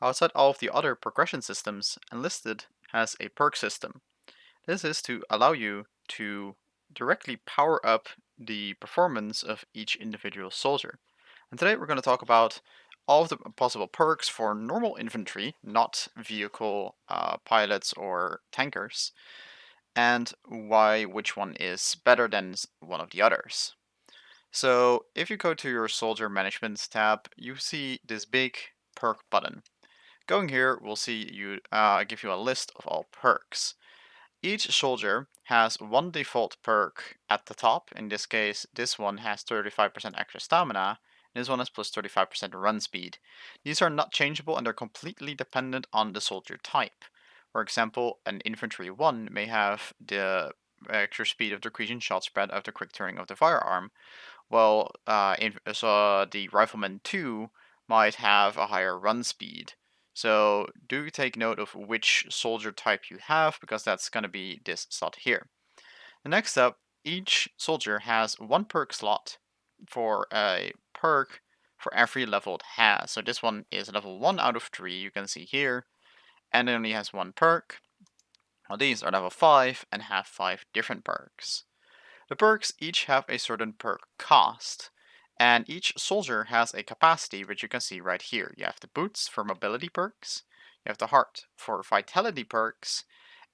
Outside all of the other progression systems, Enlisted has a perk system. This is to allow you to directly power up the performance of each individual soldier. And today we're going to talk about all of the possible perks for normal infantry, not vehicle pilots or tankers, and why which one is better than one of the others. So if you go to your soldier management tab, you see this big perk button. Going here, we'll see you give you a list of all perks. Each soldier has one default perk at the top. In this case, this one has 35% extra stamina. This one has plus 35% run speed. These are not changeable and they're completely dependent on the soldier type. For example, an infantry 1 may have the extra speed of decreasing shot spread after quick turning of the firearm, while the rifleman 2 might have a higher run speed. So do take note of which soldier type you have, because that's going to be this slot here. The next up, each soldier has one perk slot for a perk for every level it has. So this one is level 1 out of 3, you can see here, and it only has one perk. Now these are level 5 and have 5 different perks. The perks each have a certain perk cost, and each soldier has a capacity, which you can see right here. You have the boots for mobility perks, you have the heart for vitality perks,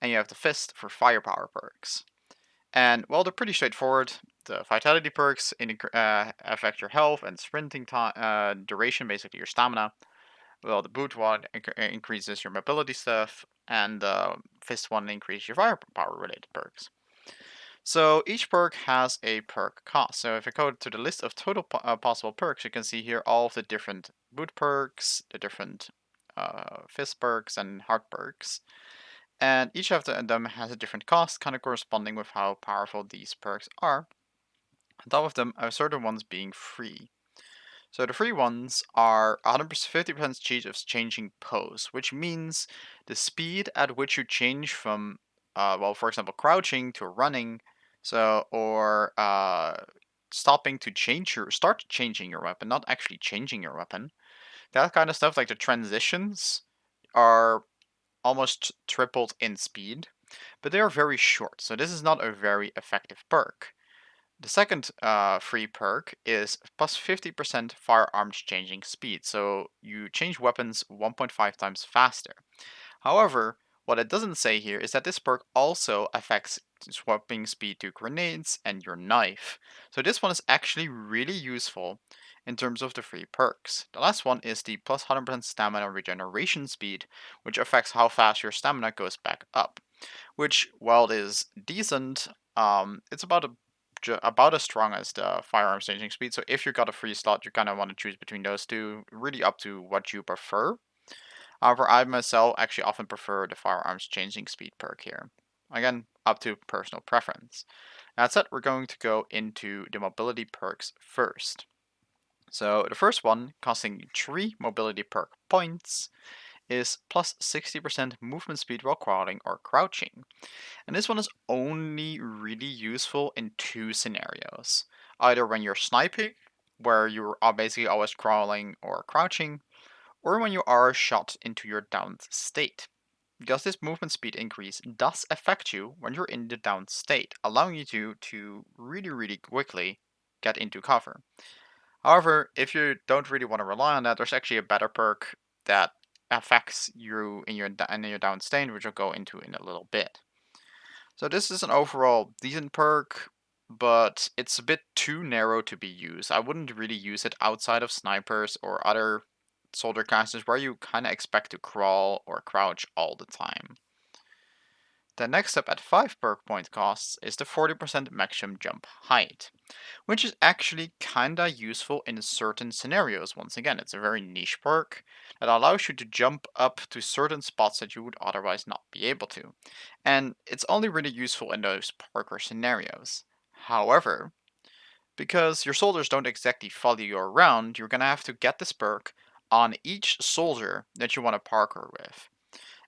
and you have the fist for firepower perks. And well, they're pretty straightforward. The vitality perks affect your health and sprinting time, duration, basically your stamina. Well, the boot one increases your mobility stuff, and the fist one increases your firepower related perks. So each perk has a perk cost. So if I go to the list of total possible perks, you can see here all of the different boot perks, the different fist perks, and heart perks. And each of them has a different cost, kind of corresponding with how powerful these perks are. On top of them are certain ones being free. So the free ones are 150% cheat of changing pose, which means the speed at which you change from, well, for example, crouching to running, or stopping to start changing your weapon, not actually changing your weapon. That kind of stuff, like the transitions, are almost tripled in speed, but they are very short, so this is not a very effective perk. The second free perk is plus 50% firearms changing speed, so you change weapons 1.5 times faster. However, what it doesn't say here is that this perk also affects swapping speed to grenades and your knife. So this one is actually really useful in terms of the free perks. The last one is the plus 100% stamina regeneration speed, which affects how fast your stamina goes back up. Which, while it is decent, it's about as strong as the firearms changing speed. So if you got a free slot, you kind of want to choose between those two, really up to what you prefer. However, I myself actually often prefer the firearms changing speed perk here. Again, up to personal preference. That said, we're going to go into the mobility perks first. So the first one, costing 3 mobility perk points, is plus 60% movement speed while crawling or crouching. And this one is only really useful in two scenarios. Either when you're sniping, where you are basically always crawling or crouching, or when you are shot into your downed state. Because this movement speed increase does affect you when you're in the downed state, allowing you to really quickly get into cover. However, if you don't really want to rely on that, there's actually a better perk that affects you in your down state, which I'll go into in a little bit. So this is an overall decent perk, but it's a bit too narrow to be used. I wouldn't really use it outside of snipers or other soldier classes where you kind of expect to crawl or crouch all the time. The next step at 5 perk point costs is the 40% maximum jump height, which is actually kinda useful in certain scenarios. Once again, it's a very niche perk that allows you to jump up to certain spots that you would otherwise not be able to. And it's only really useful in those parkour scenarios. However, because your soldiers don't exactly follow you around, you're gonna have to get this perk on each soldier that you want to parkour with.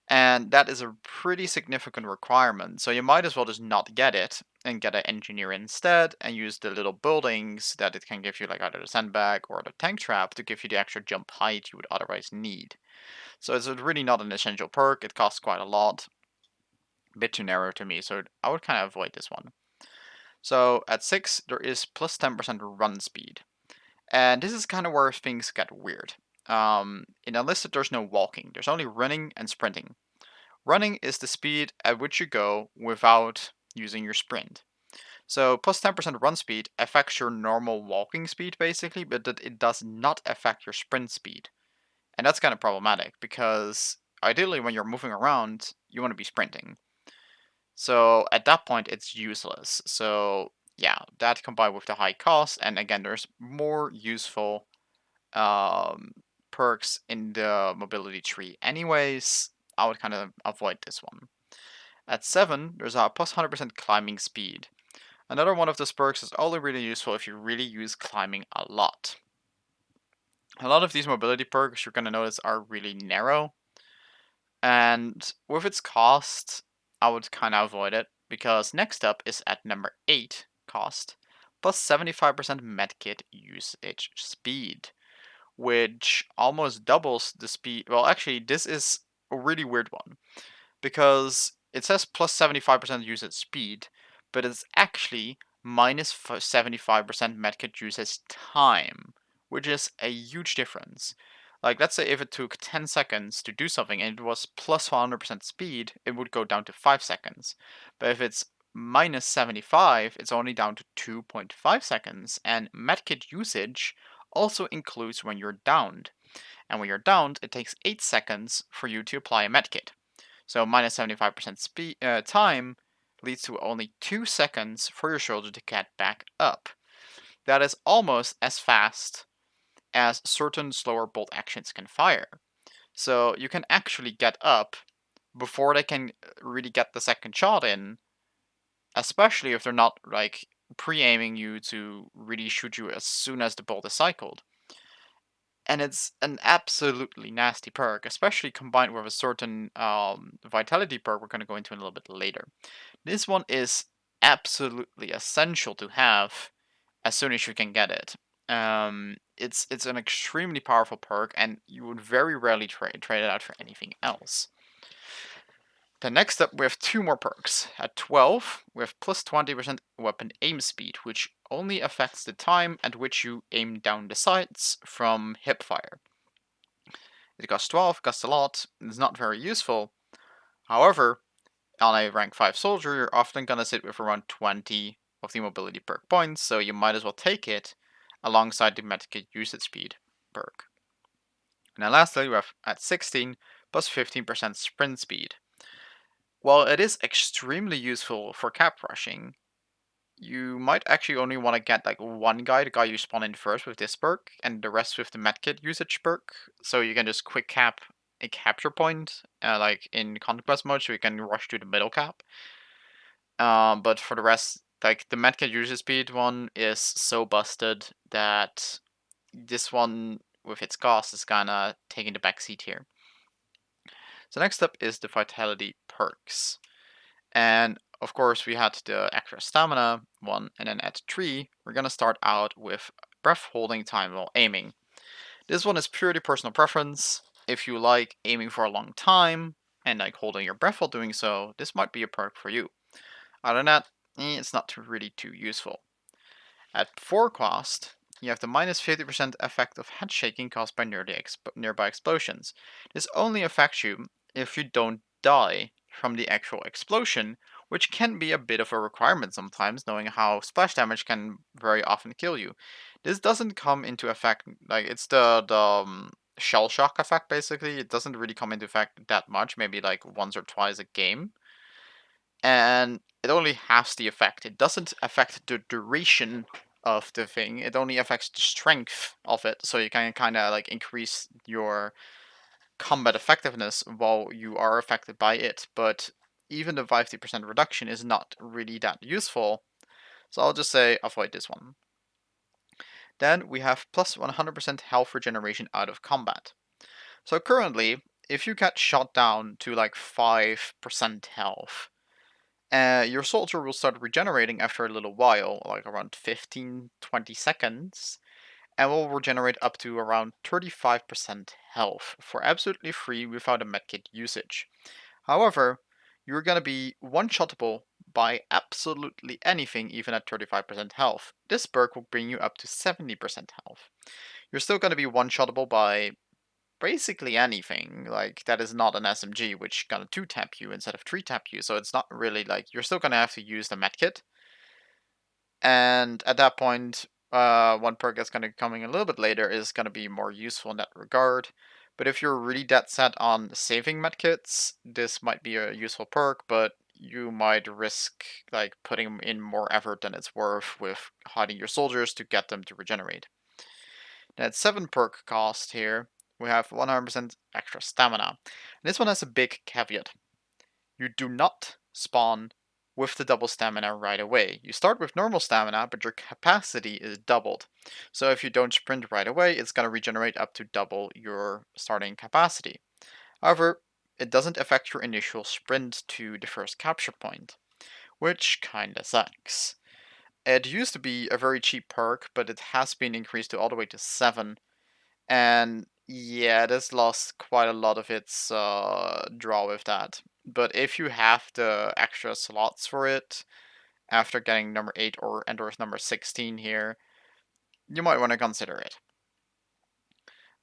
And that is a pretty significant requirement, so you might as well just not get it and get an engineer instead and use the little buildings that it can give you, like either the sandbag or the tank trap, to give you the extra jump height you would otherwise need. So it's really not an essential perk, it costs quite a lot, a bit too narrow to me, so I would kind of avoid this one. So at 6, there is plus 10% run speed. And this is kind of where things get weird. In Enlisted, there's no walking, there's only running and sprinting. Running is the speed at which you go without using your sprint. So plus 10% run speed affects your normal walking speed basically, but it does not affect your sprint speed. And that's kind of problematic because ideally when you're moving around, you want to be sprinting. So at that point, it's useless. So yeah, that combined with the high cost, and again, there's more useful um, perks in the mobility tree anyways, I would kind of avoid this one. At 7, there's a plus 100% climbing speed. Another one of those perks is only really useful if you really use climbing a lot. A lot of these mobility perks you're going to notice are really narrow, and with its cost, I would kind of avoid it, because next up is at number 8 cost, plus 75% medkit usage speed, which almost doubles the speed. Well, actually, this is a really weird one because it says plus 75% usage speed, but it's actually minus 75% medkit usage time, which is a huge difference. Like, let's say if it took 10 seconds to do something and it was plus 100% speed, it would go down to 5 seconds. But if it's minus 75, it's only down to 2.5 seconds, and medkit usage also includes when you're downed. And when you're downed, it takes 8 seconds for you to apply a medkit. So minus 75% speed time leads to only 2 seconds for your shoulder to get back up. That is almost as fast as certain slower bolt actions can fire. So you can actually get up before they can really get the second shot in, especially if they're not like pre-aiming you to really shoot you as soon as the bolt is cycled. And it's an absolutely nasty perk, especially combined with a certain vitality perk we're going to go into in a little bit later. This one is absolutely essential to have as soon as you can get it. It's an extremely powerful perk, and you would very rarely trade it out for anything else. Then next up, we have 2 more perks. At 12, we have plus 20% weapon aim speed, which only affects the time at which you aim down the sights from hip fire. It costs 12, costs a lot, it's not very useful. However, on a rank 5 soldier, you're often going to sit with around 20 of the mobility perk points, so you might as well take it alongside the medkit usage speed perk. And then lastly, we have at 16, plus 15% sprint speed. While it is extremely useful for cap rushing, you might actually only want to get like one guy, the guy you spawn in first with this perk, and the rest with the medkit usage perk, so you can just quick cap a capture point, like in conquest mode, so you can rush to the middle cap. But for the rest, like the medkit usage speed one is so busted that this one with its cost is kinda taking the backseat here. So next up is the vitality perks. And of course, we had the extra stamina one, and then at 3, we're gonna start out with breath holding time while aiming. This one is purely personal preference. If you like aiming for a long time and like holding your breath while doing so, this might be a perk for you. Other than that, it's not really too useful. At 4 cost, you have the minus 50% effect of head shaking caused by nearby explosions. This only affects you if you don't die from the actual explosion, which can be a bit of a requirement sometimes, knowing how splash damage can very often kill you. This doesn't come into effect, like it's the shell shock effect basically. It doesn't really come into effect that much, maybe like once or twice a game. And it only has the effect. It doesn't affect the duration of the thing. It only affects the strength of it, so you can kind of like increase your combat effectiveness while you are affected by it. But even the 50% reduction is not really that useful, so I'll just say avoid this one. Then we have plus 100% health regeneration out of combat. So currently, if you get shot down to like 5% health, your soldier will start regenerating after a little while, like around 15-20 seconds, and will regenerate up to around 35% health for absolutely free without a medkit usage. However, you're gonna be one-shottable by absolutely anything, even at 35% health. This perk will bring you up to 70% health. You're still gonna be one-shottable by basically anything, like that is not an SMG, which gonna 2-tap you instead of 3-tap you, so it's not really like, you're still gonna have to use the medkit, and at that point, one perk that's gonna be coming a little bit later is gonna be more useful in that regard. But if you're really dead set on saving medkits, this might be a useful perk, but you might risk like putting in more effort than it's worth with hiding your soldiers to get them to regenerate. Now at 7 perk cost here, we have 100% extra stamina. This one has a big caveat. You do not spawn with the double stamina right away. You start with normal stamina, but your capacity is doubled. So if you don't sprint right away, it's going to regenerate up to double your starting capacity. However, it doesn't affect your initial sprint to the first capture point, which kinda sucks. It used to be a very cheap perk, but it has been increased to all the way to 7, and yeah, it has lost quite a lot of its draw with that. But if you have the extra slots for it, after getting number 8 or Endor's number 16 here, you might want to consider it.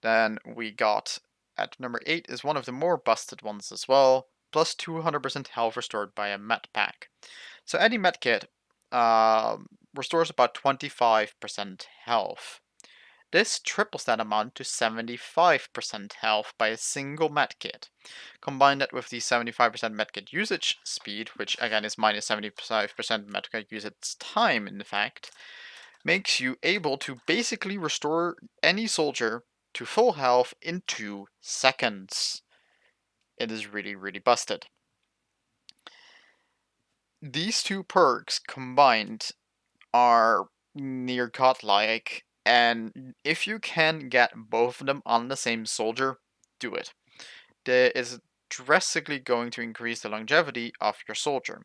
Then we got, at number 8 is one of the more busted ones as well, plus 200% health restored by a med pack. So any medkit restores about 25% health. This triples that amount to 75% health by a single medkit. Combine that with the 75% medkit usage speed, which again is minus 75% medkit usage time in fact, makes you able to basically restore any soldier to full health in 2 seconds. It is really, really busted. These two perks combined are near godlike, and if you can get both of them on the same soldier, do it. That is drastically going to increase the longevity of your soldier.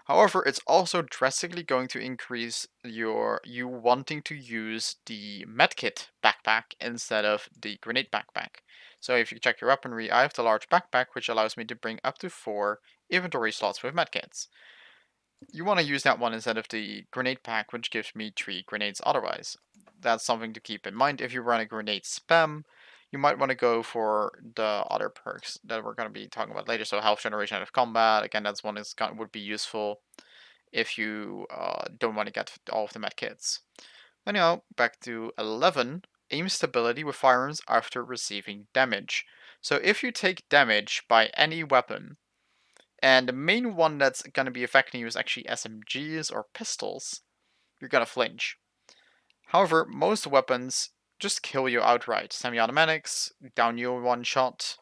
However, it's also drastically going to increase you wanting to use the medkit backpack instead of the grenade backpack. So if you check your weaponry, I have the large backpack, which allows me to bring up to 4 inventory slots with medkits. You want to use that one instead of the grenade pack, which gives me 3 grenades otherwise. That's something to keep in mind. If you run a grenade spam, you might want to go for the other perks that we're going to be talking about later. So health generation out of combat, again, that's one that would be useful if you don't want to get all of the med kits. Anyhow, back to 11, aim stability with firearms after receiving damage. So if you take damage by any weapon, and the main one that's going to be affecting you is actually SMGs or pistols, you're going to flinch. However, most weapons just kill you outright. Semi-automatics, down you one shot,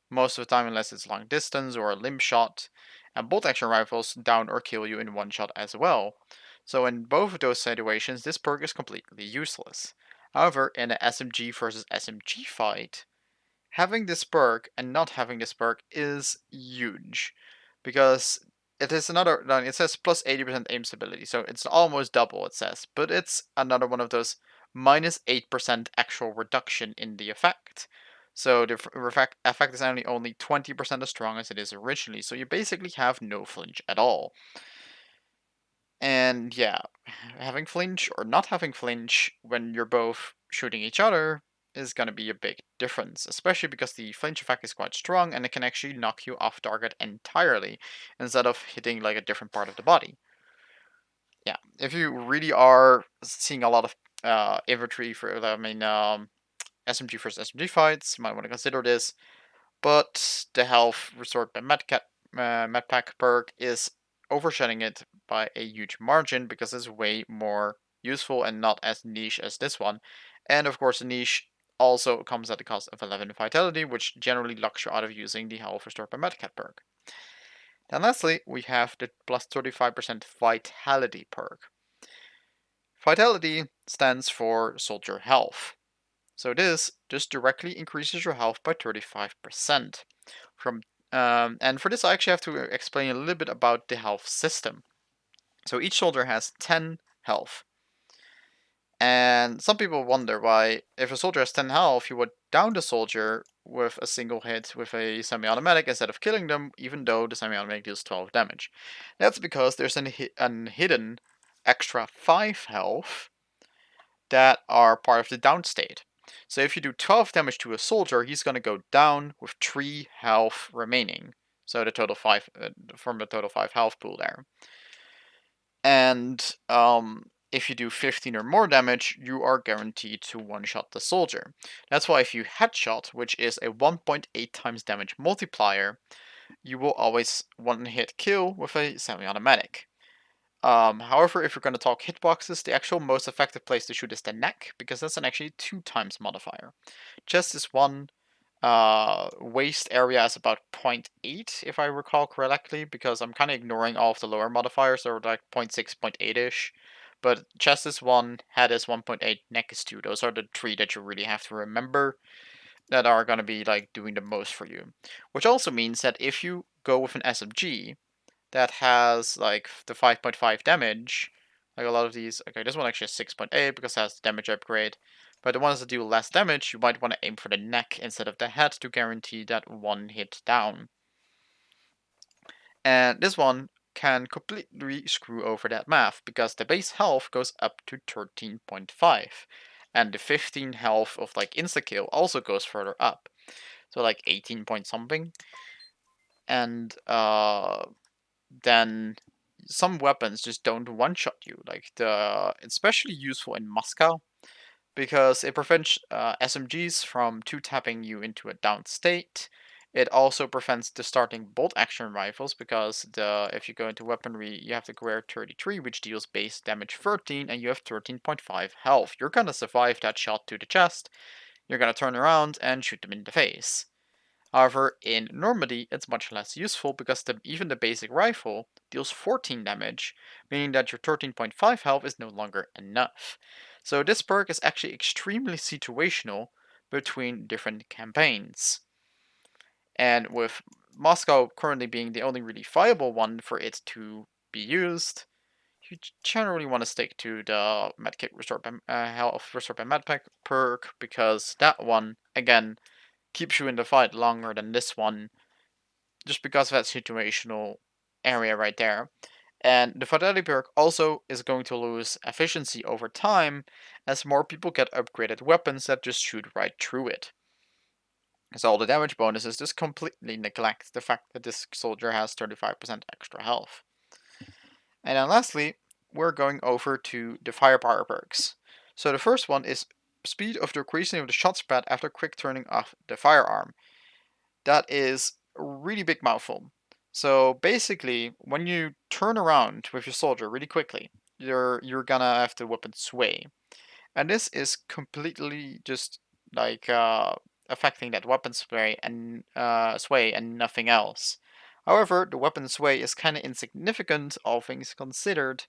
most of the time unless it's long distance or a limb shot, and bolt-action rifles down or kill you in one shot as well. So in both of those situations, this perk is completely useless. However, in an SMG versus SMG fight, having this perk and not having this perk is huge, because it is another, it says plus 80% aim stability, so it's almost double it says, but it's another one of those minus 8% actual reduction in the effect. So the effect is only 20% as strong as it is originally, so you basically have no flinch at all. And yeah, having flinch or not having flinch when you're both shooting each other is going to be a big difference, especially because the flinch effect is quite strong and it can actually knock you off target entirely instead of hitting like a different part of the body. Yeah, if you really are seeing a lot of infantry for, SMG versus SMG fights, you might want to consider this. But the health restored by Medpack perk is overshadowing it by a huge margin because it's way more useful and not as niche as this one. And of course, the niche also comes at the cost of 11 vitality, which generally locks you out of using the health restored by Medcat perk. Then lastly, we have the plus 35% vitality perk. Vitality stands for soldier health. So this just directly increases your health by 35%. And for this, I actually have to explain a little bit about the health system. So each soldier has 10 health. And some people wonder why, if a soldier has 10 health, you would down the soldier with a single hit with a semi-automatic instead of killing them, even though the semi-automatic deals 12 damage. That's because there's an hidden extra 5 health that are part of the down state. So if you do 12 damage to a soldier, he's going to go down with 3 health remaining. So the total 5, from the total 5 health pool there. And if you do 15 or more damage, you are guaranteed to one-shot the soldier. That's why if you headshot, which is a 1.8 times damage multiplier, you will always one-hit kill with a semi-automatic. However, if you're going to talk hitboxes, the actual most effective place to shoot is the neck, because that's an actually 2 times modifier. Chest is 1, waist area is about 0.8, if I recall correctly, because I'm kind of ignoring all of the lower modifiers, so like 0.6, 0.8-ish. But chest is 1, head is 1.8, neck is 2. Those are the 3 that you really have to remember that are going to be like doing the most for you. Which also means that if you go with an SMG that has like the 5.5 damage, like a lot of these, okay, this one actually has 6.8 because it has damage upgrade. But the ones that do less damage, you might want to aim for the neck instead of the head to guarantee that one hit down. And this one can completely screw over that math because the base health goes up to 13.5. And the 15 health of like insta-kill also goes further up. So like 18 point something. And then some weapons just don't one-shot you. Like it's especially useful in Moscow because it prevents SMGs from two-tapping you into a down state. It also prevents the starting bolt-action rifles because if you go into weaponry, you have the Guerre 33, which deals base damage 13, and you have 13.5 health. You're gonna survive that shot to the chest. You're gonna turn around and shoot them in the face. However, in Normandy, it's much less useful because even the basic rifle deals 14 damage, meaning that your 13.5 health is no longer enough. So this perk is actually extremely situational between different campaigns. And with Moscow currently being the only really viable one for it to be used, you generally want to stick to the medkit restored by health restored by medpack perk because that one, again, keeps you in the fight longer than this one, just because of that situational area right there. And the Fidelity perk also is going to lose efficiency over time as more people get upgraded weapons that just shoot right through it. As all the damage bonuses just completely neglect the fact that this soldier has 35% extra health. And then lastly, we're going over to the firepower perks. So the first one is speed of decreasing of the shot spread after quick turning off the firearm. That is a really big mouthful. So basically, when you turn around with your soldier really quickly, you're gonna have the weapon sway, and this is completely just like affecting that weapon sway and nothing else. However, the weapon sway is kind of insignificant, all things considered,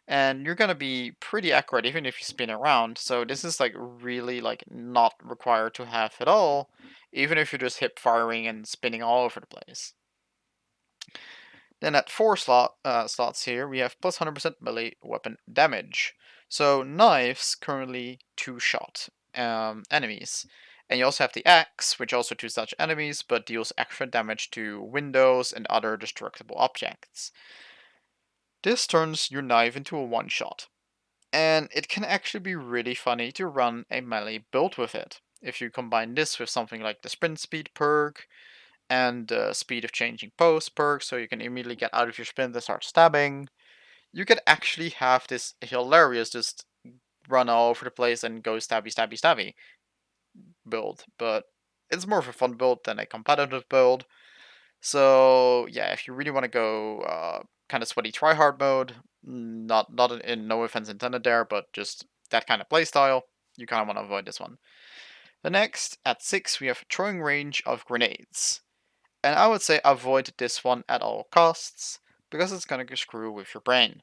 and you're gonna be pretty accurate even if you spin around. So this is like really like not required to have at all, even if you're just hip firing and spinning all over the place. Then at slots here, we have plus 100% melee weapon damage. So knives currently two-shot enemies. And you also have the axe, which also two-shot enemies, but deals extra damage to windows and other destructible objects. This turns your knife into a one-shot. And it can actually be really funny to run a melee build with it. If you combine this with something like the sprint speed perk, and speed of changing pose perk, so you can immediately get out of your sprint and start stabbing. You could actually have this hilarious just run all over the place and go stabby stabby stabby build, but it's more of a fun build than a competitive build. So yeah, if you really want to go kind of sweaty tryhard mode, not in no offense intended there, but just that kind of playstyle, you kind of want to avoid this one. The next, at 6, we have throwing range of grenades. And I would say avoid this one at all costs, because it's gonna screw with your brain.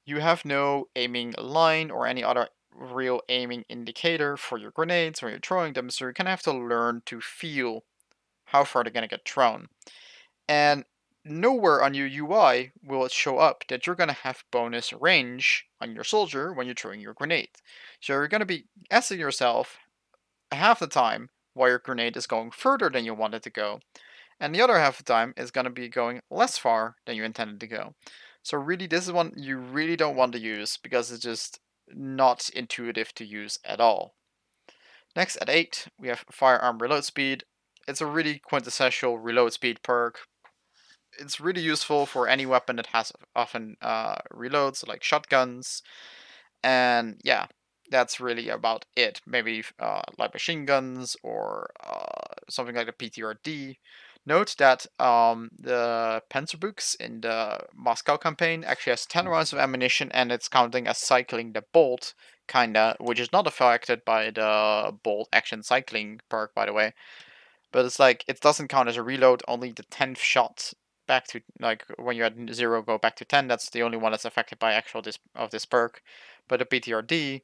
You have no aiming line or any other real aiming indicator for your grenades when you're throwing them, so you're gonna have to learn to feel how far they're gonna get thrown. And nowhere on your UI will it show up that you're gonna have bonus range on your soldier when you're throwing your grenade. So you're gonna be asking yourself half the time why your grenade is going further than you want it to go, and the other half of the time is going to be going less far than you intended to go. So really, this is one you really don't want to use because it's just not intuitive to use at all. Next, at 8, we have firearm reload speed. It's a really quintessential reload speed perk. It's really useful for any weapon that has often reloads, like shotguns, and yeah, that's really about it. Maybe light machine guns or something like a PTRD. Note that the Panzerbooks in the Moscow campaign actually has 10 rounds of ammunition, and it's counting as cycling the bolt, kinda, which is not affected by the bolt action cycling perk, by the way. But it's like, it doesn't count as a reload, only the 10th shot back to, like, when you're at 0, go back to 10, that's the only one that's affected by actual this perk. But the PTRD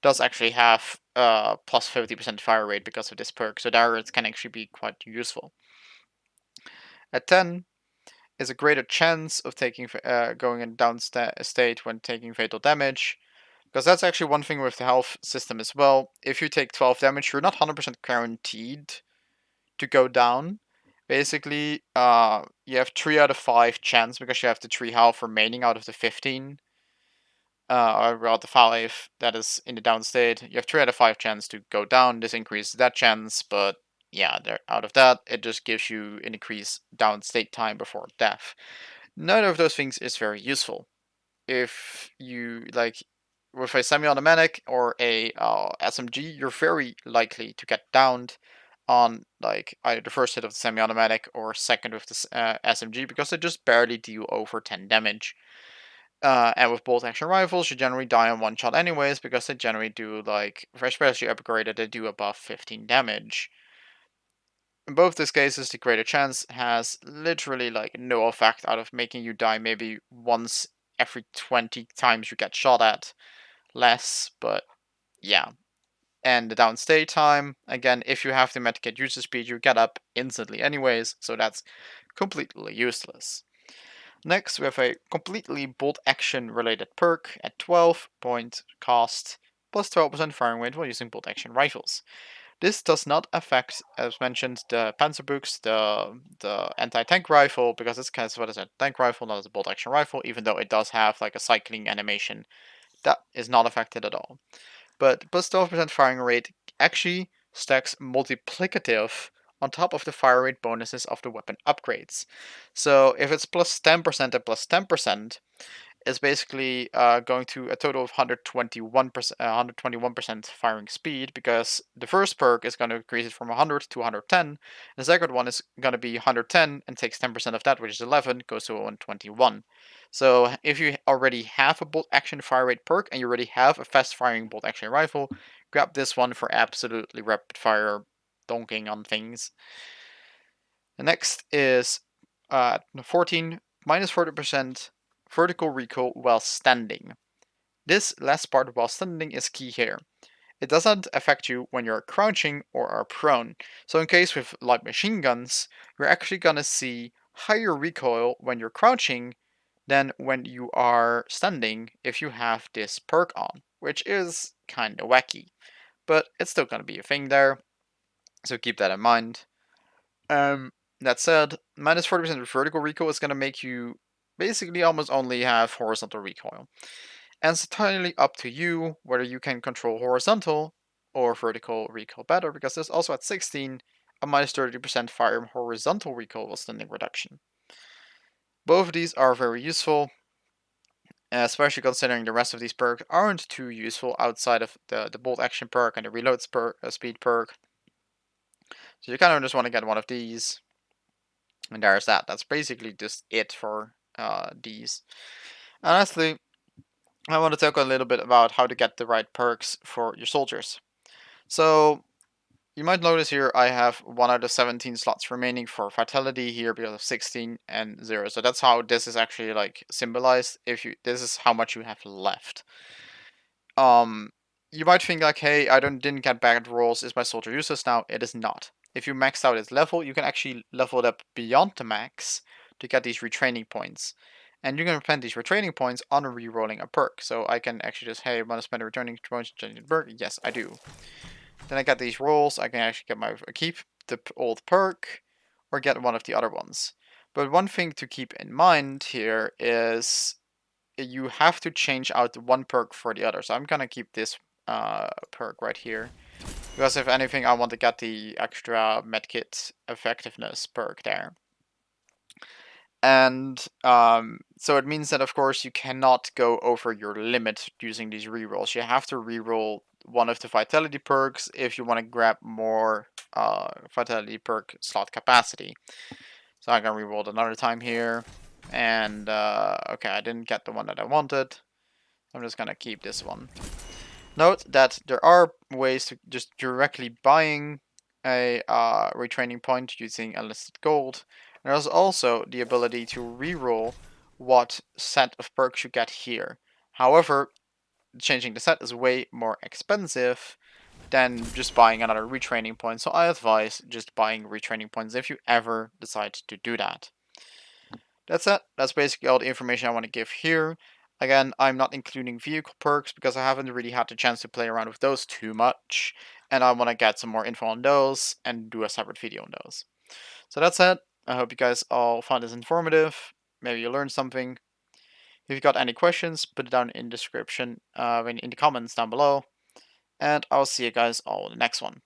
does actually have plus 50% fire rate because of this perk, so there it can actually be quite useful. At 10 is a greater chance of taking going in down state when taking fatal damage, because that's actually one thing with the health system as well. If you take 12 damage, you're not 100% guaranteed to go down. Basically, you have 3 out of 5 chance because you have the 3 health remaining out of the 15. Or out the 5 that is in the down state. You have 3 out of 5 chance to go down. This increases that chance, but yeah, out of that, it just gives you an increased down state time before death. None of those things is very useful. If you, like, with a semi-automatic or a SMG, you're very likely to get downed on, like, either the first hit of the semi-automatic or second with the SMG because they just barely deal over 10 damage. And with bolt action rifles, you generally die on one shot anyways because they generally do, like, especially upgraded, they do above 15 damage. In both these cases, the greater chance has literally like no effect out of making you die maybe once every 20 times you get shot at. Less, but yeah. And the downstay time, again, if you have the medkit user speed, you get up instantly anyways, so that's completely useless. Next, we have a completely bolt action related perk at 12 point cost, plus 12% firing rate while using bolt action rifles. This does not affect, as mentioned, the Panzerbooks, the anti-tank rifle, because it's kind of what is a tank rifle, not as a bolt action rifle, even though it does have like a cycling animation. That is not affected at all. But plus 12% firing rate actually stacks multiplicative on top of the fire rate bonuses of the weapon upgrades. So if it's plus 10% and plus 10%, is basically going to a total of 121% firing speed, because the first perk is going to increase it from 100 to 110. The second one is going to be 110 and takes 10% of that, which is 11, goes to 121. So if you already have a bolt action fire rate perk and you already have a fast firing bolt action rifle, grab this one for absolutely rapid fire donking on things. The next is 14, minus 40% vertical recoil while standing. This last part, while standing, is key here. It doesn't affect you when you're crouching or are prone. So in case with light machine guns, you're actually gonna see higher recoil when you're crouching than when you are standing if you have this perk on, which is kinda wacky. But it's still gonna be a thing there, so keep that in mind. That said, minus 40% vertical recoil is gonna make you basically almost only have horizontal recoil. And it's entirely up to you whether you can control horizontal or vertical recoil better, because there's also at 16 a minus 30% fire horizontal recoil while standing reduction. Both of these are very useful, especially considering the rest of these perks aren't too useful outside of the bolt action perk and the reload speed perk. So you kind of just want to get one of these, and there's that. That's basically just it for these. Honestly, I want to talk a little bit about how to get the right perks for your soldiers. So you might notice here I have 1 out of 17 slots remaining for Vitality here because of 16 and 0. So that's how this is actually like symbolized. If you, this is how much you have left. you might think like, hey, I didn't get bad rolls. Is my soldier useless now? It is not. If you maxed out its level, you can actually level it up beyond the max to get these retraining points. And you can spend these retraining points on rerolling a perk. So I can actually just, hey, want to spend a returning points changing the perk? Yes, I do. Then I get these rolls. I can actually get my keep the old perk or get one of the other ones. But one thing to keep in mind here is you have to change out one perk for the other. So I'm gonna keep this perk right here. Because if anything, I want to get the extra medkit effectiveness perk there. And so it means that, of course, you cannot go over your limit using these rerolls. You have to reroll one of the vitality perks if you want to grab more vitality perk slot capacity. So I'm gonna reroll another time here. And okay, I didn't get the one that I wanted. I'm just gonna keep this one. Note that there are ways to just directly buying a retraining point using enlisted gold. There's also the ability to reroll what set of perks you get here. However, changing the set is way more expensive than just buying another retraining point, so I advise just buying retraining points if you ever decide to do that. That's it. That's basically all the information I want to give here. Again, I'm not including vehicle perks because I haven't really had the chance to play around with those too much. And I want to get some more info on those and do a separate video on those. So that's it. I hope you guys all found this informative. Maybe you learned something. If you got any questions, put it down in the description, in the comments down below. And I'll see you guys all in the next one.